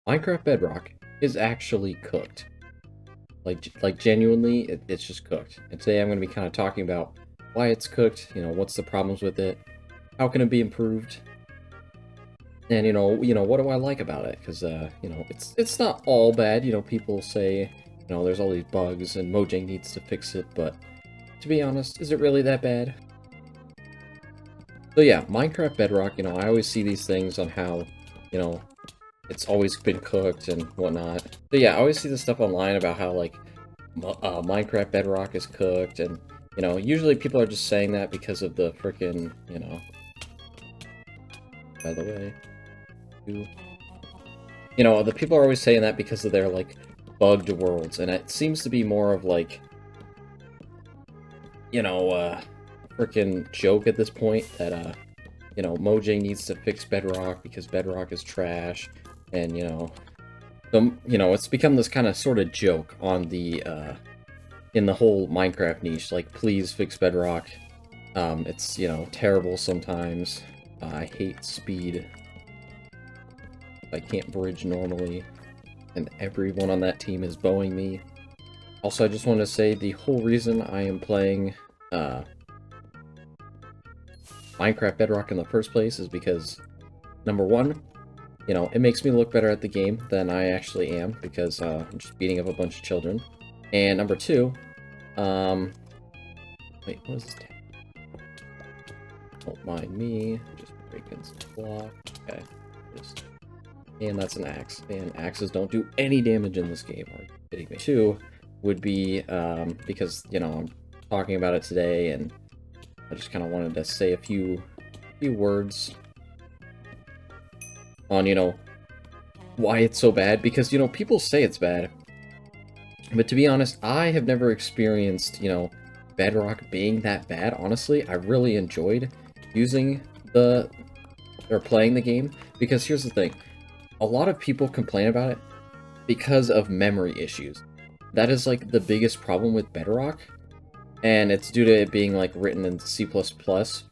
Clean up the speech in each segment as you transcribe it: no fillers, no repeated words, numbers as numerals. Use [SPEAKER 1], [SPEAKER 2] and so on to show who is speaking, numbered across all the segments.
[SPEAKER 1] Minecraft Bedrock is actually cooked. Like genuinely, it's just cooked. And today I'm going to be kind of talking about why it's cooked, what's the problems with it, how can it be improved, and what do I like about it? Because it's not all bad. People say, there's all these bugs and Mojang needs to fix it, but to be honest, is it really that bad? So yeah, Minecraft Bedrock, I always see these things on how, you know, it's always been cooked and whatnot. So yeah, I always see this stuff online about how, like, Minecraft Bedrock is cooked, and, usually people are just saying that because of the frickin', by the way, the people are always saying that because of their, like, bugged worlds, and it seems to be more of, like, a frickin' joke at this point that, Mojang needs to fix Bedrock because Bedrock is trash, and, it's become this kind of sort of joke on the, in the whole Minecraft niche, like, please fix Bedrock. It's, terrible sometimes. I hate speed. I can't bridge normally, and everyone on that team is bowing me. Also, I just want to say the whole reason I am playing, Minecraft Bedrock in the first place is because, number one, it makes me look better at the game than I actually am, because I'm just beating up a bunch of children. And number two, wait, what is this tab? Don't mind me, just breaking some block. Okay, and that's an axe. And axes don't do any damage in this game, are you kidding me? Two would be, because, I'm talking about it today, and I just kind of wanted to say a few words on, why it's so bad, because, people say it's bad, but to be honest, I have never experienced, Bedrock being that bad. Honestly, I really enjoyed using or playing the game, because here's the thing, a lot of people complain about it because of memory issues. That is, like, the biggest problem with Bedrock, and it's due to it being, like, written in C++,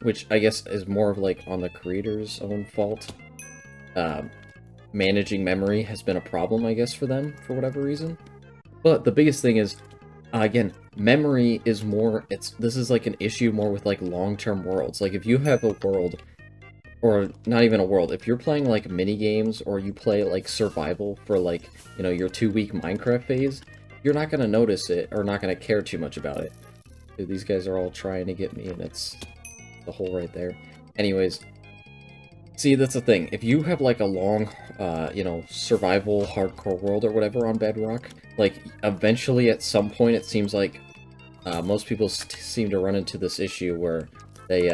[SPEAKER 1] which I guess is more of, like, on the creator's own fault. Managing memory has been a problem, I guess, for them, for whatever reason. But the biggest thing is, again, memory is more, this is, like, an issue more with, like, long-term worlds. Like, if you have a world, or not even a world, if you're playing, like, mini-games, or you play, like, survival for, like, your 2-week Minecraft phase, you're not gonna notice it, or not gonna care too much about it. Dude, these guys are all trying to get me, and it's the hole right there. Anyways, see, that's the thing. If you have, like, a long, survival hardcore world or whatever on Bedrock, like, eventually at some point it seems like most people seem to run into this issue where they,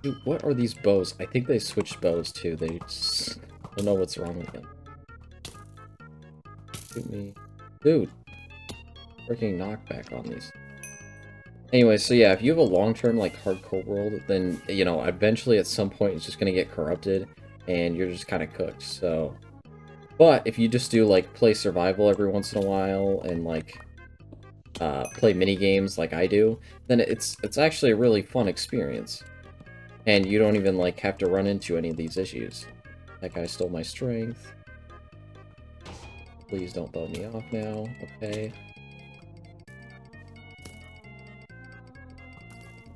[SPEAKER 1] dude, what are these bows? I think they switched bows too. They just don't know what's wrong with them. Shoot me. Dude. Freaking knockback on these. Anyway, so yeah, if you have a long-term, like, hardcore world, then, eventually at some point it's just gonna get corrupted, and you're just kind of cooked, so... But if you just do, like, play survival every once in a while, and, like, play mini-games like I do, then it's actually a really fun experience. And you don't even, like, have to run into any of these issues. That guy stole my strength. Please don't bow me off now, okay?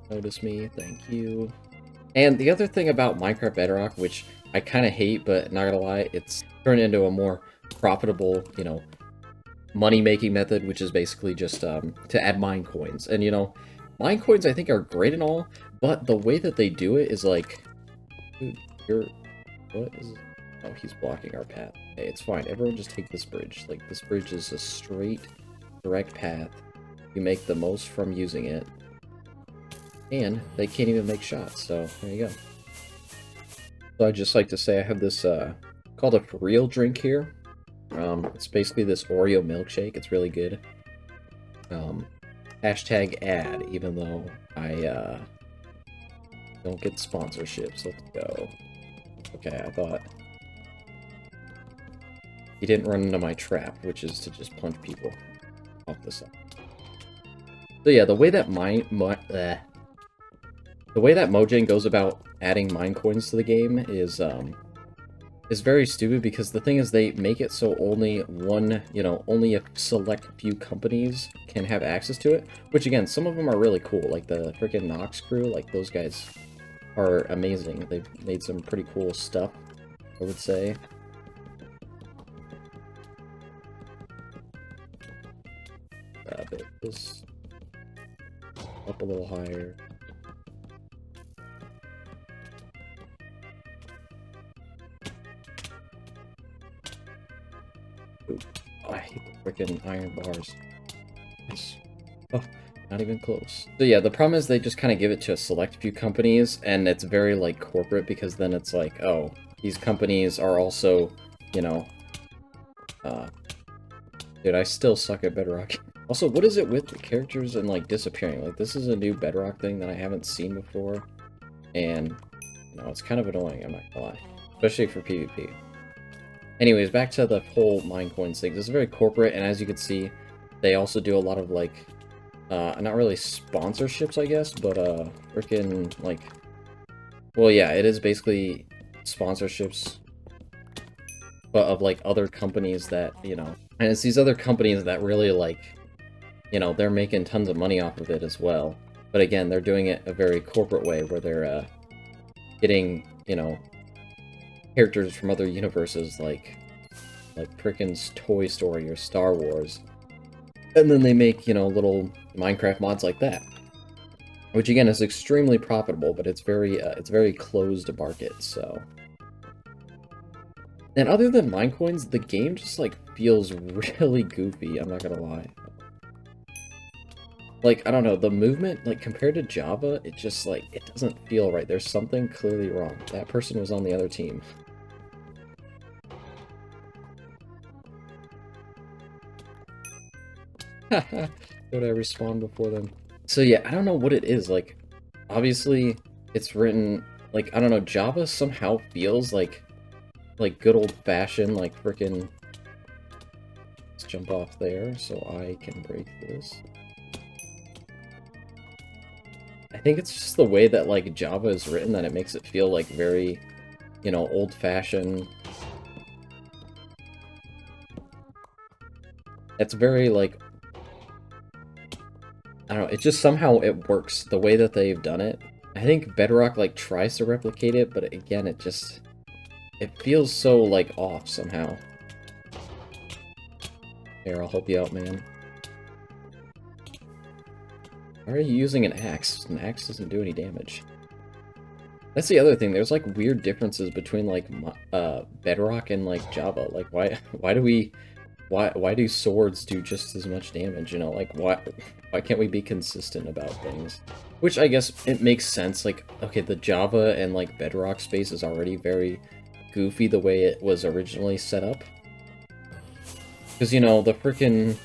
[SPEAKER 1] Notice me, thank you. And the other thing about Minecraft Bedrock, which I kind of hate, but not gonna lie, it's turned into a more profitable, money-making method, which is basically just to add mine coins. And, mine coins I think are great and all, but the way that they do it is like, dude, what is... Oh, he's blocking our path. Hey, it's fine. Everyone just take this bridge. Like, this bridge is a straight, direct path. You make the most from using it. And they can't even make shots, so there you go. So I'd just like to say I have this, called a For Real drink here. It's basically this Oreo milkshake. It's really good. Hashtag ad, even though I, don't get sponsorships. Let's go. Okay, I thought... He didn't run into my trap, which is to just punch people off the side. So yeah, the way that Mojang goes about adding mine coins to the game is, is very stupid because the thing is they make it so only one, only a select few companies can have access to it, which again, some of them are really cool, like the freaking Nox crew, like those guys are amazing. They've made some pretty cool stuff, I would say. Grab it, this up a little higher. Ooh. Oh, I hate the freaking iron bars. Yes. Oh, not even close. So yeah, the problem is they just kind of give it to a select few companies, and it's very, like, corporate, because then it's like, oh, these companies are also, dude, I still suck at Bedrock. Also, what is it with the characters and, like, disappearing? Like, this is a new Bedrock thing that I haven't seen before, and, it's kind of annoying, I'm not gonna lie. Especially for PvP. Anyways, back to the whole Minecoins thing. This is very corporate, and as you can see, they also do a lot of, like, not really sponsorships, I guess, but, freaking, like, well, yeah, it is basically sponsorships, but of, like, other companies that, and it's these other companies that really, like, they're making tons of money off of it as well. But again, they're doing it a very corporate way, where they're, getting, characters from other universes, like frickin' Toy Story or Star Wars. And then they make, little Minecraft mods like that. Which, again, is extremely profitable, but it's very closed market, so... And other than Minecoins, the game just, like, feels really goofy, I'm not gonna lie. Like, I don't know, the movement, like, compared to Java, it just, like, it doesn't feel right. There's something clearly wrong. That person was on the other team. Haha, would I respawn before them? So yeah, I don't know what it is, like, obviously, it's written, like, I don't know, Java somehow feels like good old-fashioned, like, frickin'... Let's jump off there so I can break this. I think it's just the way that, like, Java is written that it makes it feel, like, very, old-fashioned. It's very, like... I don't know, it just somehow it works, the way that they've done it. I think Bedrock, like, tries to replicate it, but again, it just... It feels so, like, off somehow. Here, I'll help you out, man. Why are you using an axe? An axe doesn't do any damage. That's the other thing, there's, like, weird differences between, like, Bedrock and, like, Java. Like, why do swords do just as much damage, Like, why can't we be consistent about things? Which, I guess, it makes sense, like, okay, the Java and, like, Bedrock space is already very goofy the way it was originally set up. Because, the freaking...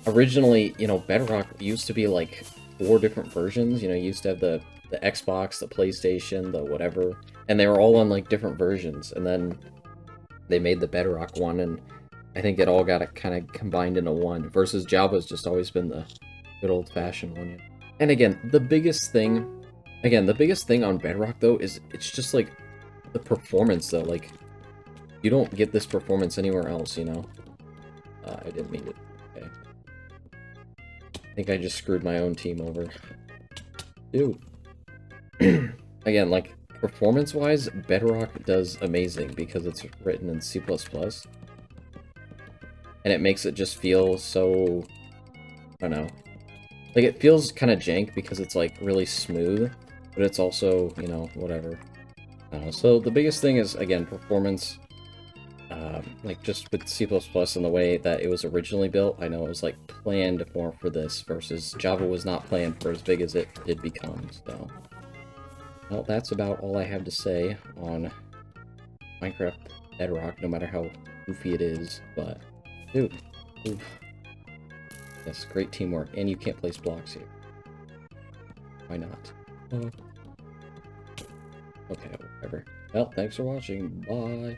[SPEAKER 1] Originally, Bedrock used to be, like, 4 different versions, you used to have the Xbox, the PlayStation, the whatever, and they were all on, like, different versions, and then they made the Bedrock one, and I think it all got kind of combined into one, versus Java's just always been the good old-fashioned one. And again, the biggest thing on Bedrock, though, is it's just, like, the performance, though, like, you don't get this performance anywhere else, I didn't mean it. Okay. I think I just screwed my own team over. Dude. Again, like, performance-wise, Bedrock does amazing because it's written in C++. And it makes it just feel so... I don't know. Like, it feels kind of jank because it's, like, really smooth, but it's also, whatever. I don't know. So the biggest thing is, again, performance. Like, just with C++ and the way that it was originally built, I know it was, like, planned more for this, versus Java was not planned for as big as it did become, so... Well, that's about all I have to say on Minecraft Bedrock, no matter how goofy it is, but... Dude. Oof. Yes, great teamwork, and you can't place blocks here. Why not? Okay, whatever. Well, thanks for watching, bye!